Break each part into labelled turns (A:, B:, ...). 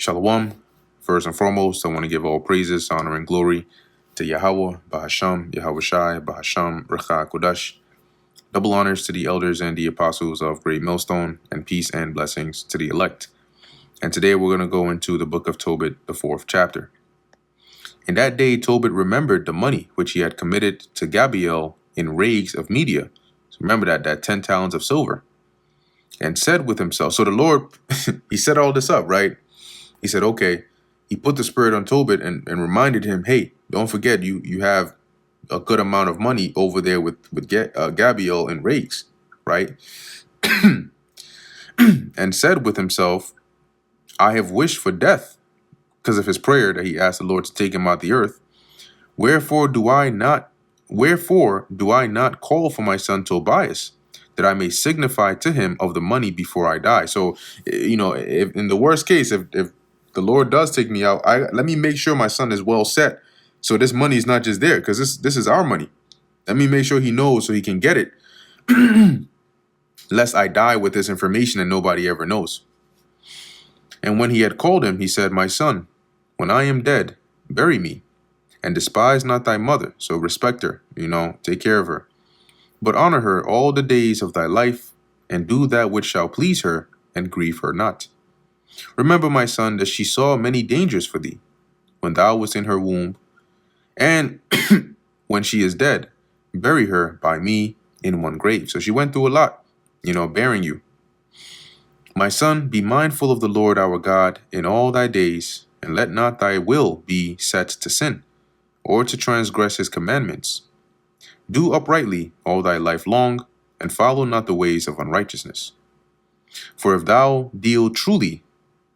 A: Shalom. First and foremost, I want to give all praises, honor, and glory to Yahweh, Bahasham, Yahweh Shai, Bahasham, Recha Kodash. Double honors to the elders and the apostles of Great Millstone, and peace and blessings to the elect. And today we're going to go into the book of Tobit, the 4th chapter. In that day, Tobit remembered the money which he had committed to Gabriel in rags of Media. So remember that 10 talents of silver. And said with himself, so the Lord, he set all this up, right? He said, okay, he put the spirit on Tobit and reminded him, hey, don't forget, you have a good amount of money over there with Gabriel and rags, right? And said with himself, I have wished for death because of his prayer that he asked the Lord to take him out the earth. Wherefore do I not call for my son Tobias, that I may signify to him of the money before I die? So, if in the worst case, if the Lord does take me out, let me make sure my son is well set. So this money is not just there, because this is our money. Let me make sure he knows so he can get it, lest I die with this information and nobody ever knows. And when he had called him, he said, my son, when I am dead, bury me, and despise not thy mother. So respect her, take care of her. But honor her all the days of thy life, and do that which shall please her, and grieve her not. Remember, my son, that she saw many dangers for thee, when thou wast in her womb, and when she is dead, bury her by me in one grave. So she went through a lot, bearing you. My son, be mindful of the Lord our God in all thy days, and let not thy will be set to sin, or to transgress his commandments. Do uprightly all thy life long, and follow not the ways of unrighteousness. For if thou deal truly,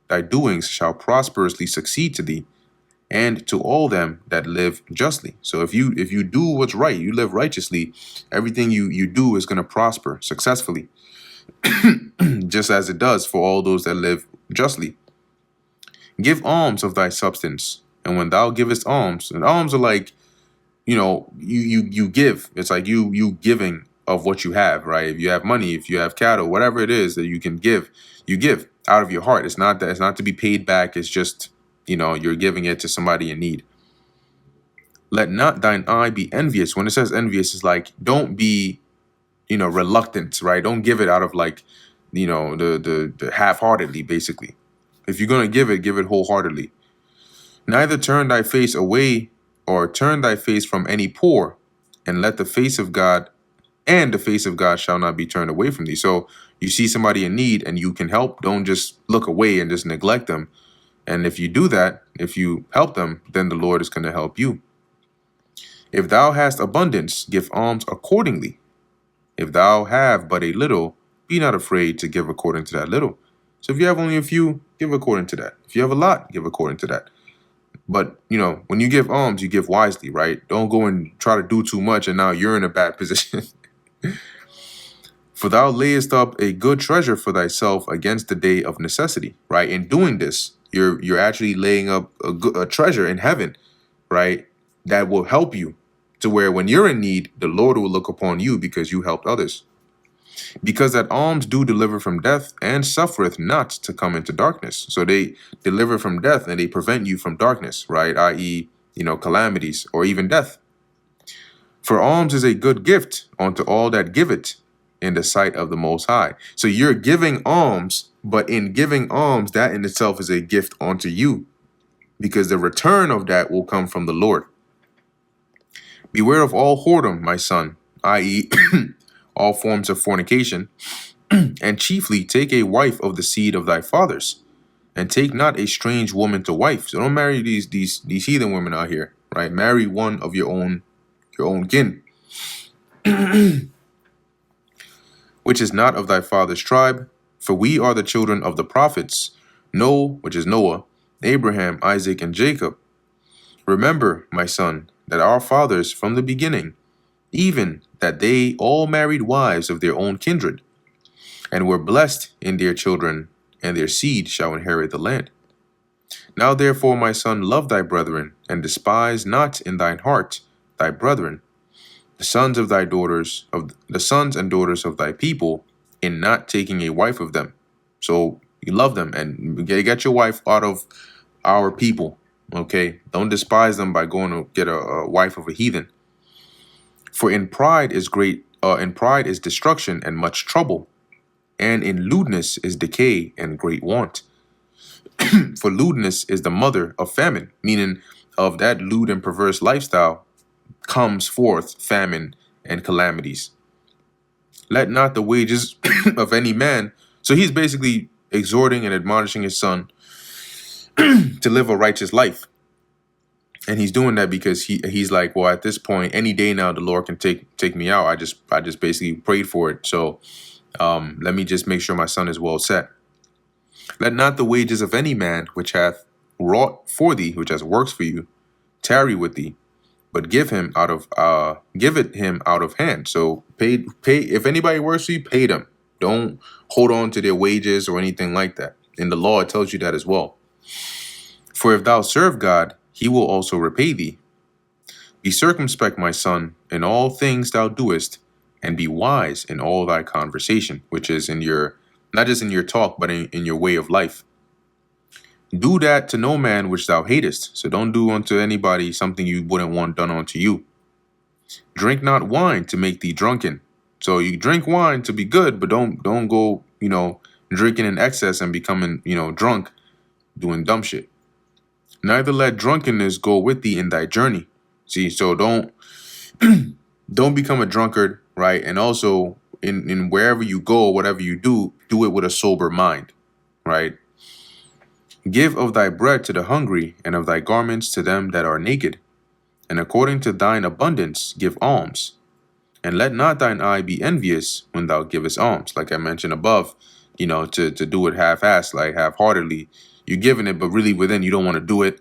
A: thy doings shall prosperously succeed to thee, and to all them that live justly. So if you do what's right, you live righteously, everything you do is going to prosper successfully, just as it does for all those that live justly. Give alms of thy substance, and when thou givest alms, and alms are like, you give. It's like you giving of what you have, right? If you have money, if you have cattle, whatever it is that you can give, you give out of your heart. It's not to be paid back. It's just, you're giving it to somebody in need. Let not thine eye be envious. When it says envious, it's like, don't be, reluctant, right? Don't give it out of like, the half-heartedly, basically. If you're going to give it wholeheartedly. Neither turn thy face away, or turn thy face from any poor, and let the face of God, and the face of God shall not be turned away from thee. So you see somebody in need and you can help, don't just look away and just neglect them. And if you do that, if you help them, then the Lord is going to help you. If thou hast abundance, give alms accordingly. If thou have but a little, be not afraid to give according to that little. So if you have only a few, give according to that. If you have a lot, give according to that. But, when you give alms, you give wisely, right? Don't go and try to do too much and now you're in a bad position. For thou layest up a good treasure for thyself against the day of necessity, right? In doing this, you're actually laying up a treasure in heaven, right? That will help you to where when you're in need, the Lord will look upon you because you helped others. Because that alms do deliver from death, and suffereth not to come into darkness. So they deliver from death and they prevent you from darkness, right? I.e., calamities or even death. For alms is a good gift unto all that give it in the sight of the Most High. So you're giving alms, but in giving alms, that in itself is a gift unto you, because the return of that will come from the Lord. Beware of all whoredom, my son, i.e., all forms of fornication, and chiefly take a wife of the seed of thy fathers, and take not a strange woman to wife. So don't marry these heathen women out here, right? Marry one of your own kin, which is not of thy father's tribe, for we are the children of the prophets, which is Noah, Abraham, Isaac, and Jacob. Remember, my son, that our fathers from the beginning, even that they all married wives of their own kindred, and were blessed in their children, and their seed shall inherit the land. Now therefore, my son, love thy brethren, and despise not in thine heart thy brethren, the sons and daughters of thy people, in not taking a wife of them. So You love them, and get your wife out of our people. Okay, don't despise them by going to get a wife of a heathen. For in pride is destruction and much trouble, and in lewdness is decay and great want. For lewdness is the mother of famine, meaning of that lewd and perverse lifestyle comes forth famine and calamities. Let not the wages of any man. So he's basically exhorting and admonishing his son to live a righteous life. And he's doing that because he's like, well, at this point, any day now, the Lord can take me out. I just basically prayed for it. So let me just make sure my son is well set. Let not the wages of any man which hath wrought for thee, which has works for you, tarry with thee, but give it him out of hand. So pay. If anybody works for you, pay them. Don't hold on to their wages or anything like that. In the law, it tells you that as well. For if thou serve God, he will also repay thee. Be circumspect, my son, in all things thou doest, and be wise in all thy conversation, which is in your, not just in your talk, but in your way of life. Do that to no man which thou hatest. So don't do unto anybody something you wouldn't want done unto you. Drink not wine to make thee drunken. So you drink wine to be good, but don't go, drinking in excess and becoming, drunk, doing dumb shit. Neither let drunkenness go with thee in thy journey. See, so don't become a drunkard, right? And also in wherever you go, whatever you do it with a sober mind, right? Give of thy bread to the hungry, and of thy garments to them that are naked. And according to thine abundance give alms. And let not thine eye be envious when thou givest alms. Like I mentioned above, to do it half-assed, like half-heartedly. You're giving it, but really within you don't want to do it.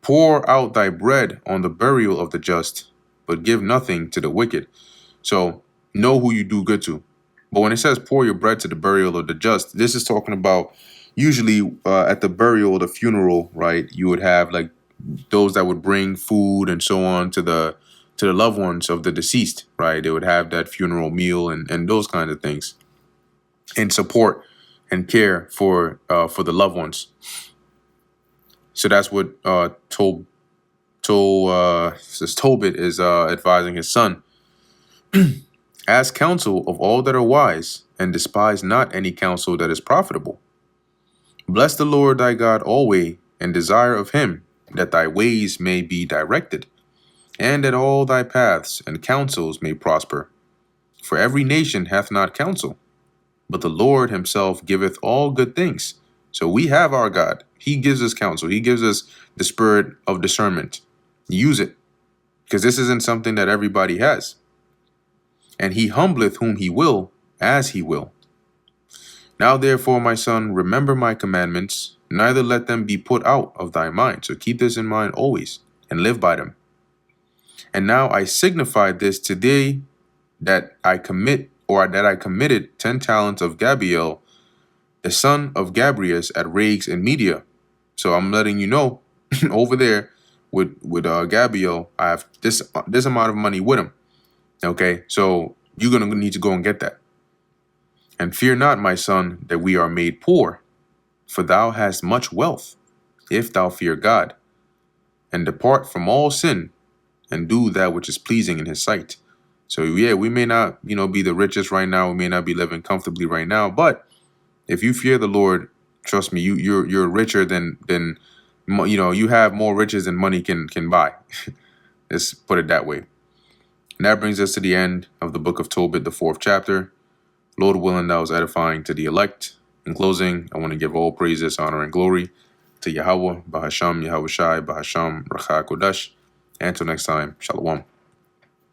A: Pour out thy bread on the burial of the just, but give nothing to the wicked. So know who you do good to. But when it says pour your bread to the burial of the just, this is talking about usually at the burial or the funeral, right? You would have like those that would bring food and so on to the loved ones of the deceased, right? They would have that funeral meal and those kinds of things, and support and care for the loved ones. So that's what Tobit is advising his son. Ask counsel of all that are wise, and despise not any counsel that is profitable. Bless the Lord thy God always, and desire of him that thy ways may be directed, and that all thy paths and counsels may prosper. For every nation hath not counsel, but the Lord himself giveth all good things. So we have our God. He gives us counsel. He gives us the spirit of discernment. Use it, because this isn't something that everybody has. And he humbleth whom he will, as he will. Now therefore, my son, remember my commandments, neither let them be put out of thy mind. So keep this in mind always, and live by them. And now I signify this today, that I committed 10 talents of Gabriel, the son of Gabrius, at Rags in Media. So I'm letting you know over there with Gabriel, I have this amount of money with him. Okay, so you're gonna need to go and get that. And fear not, my son, that we are made poor, for thou hast much wealth, if thou fear God, and depart from all sin, and do that which is pleasing in his sight. So yeah, we may not, be the richest right now. We may not be living comfortably right now, but if you fear the Lord, trust me, you're richer than you have more riches than money can buy. Let's put it that way. And that brings us to the end of the book of Tobit, the 4th chapter. Lord willing, that was edifying to the elect. In closing, I want to give all praises, honor, and glory to Yahweh, Bahasham, Yahweh Shai, Bahasham, Racha Kodesh. And until next time, Shalom.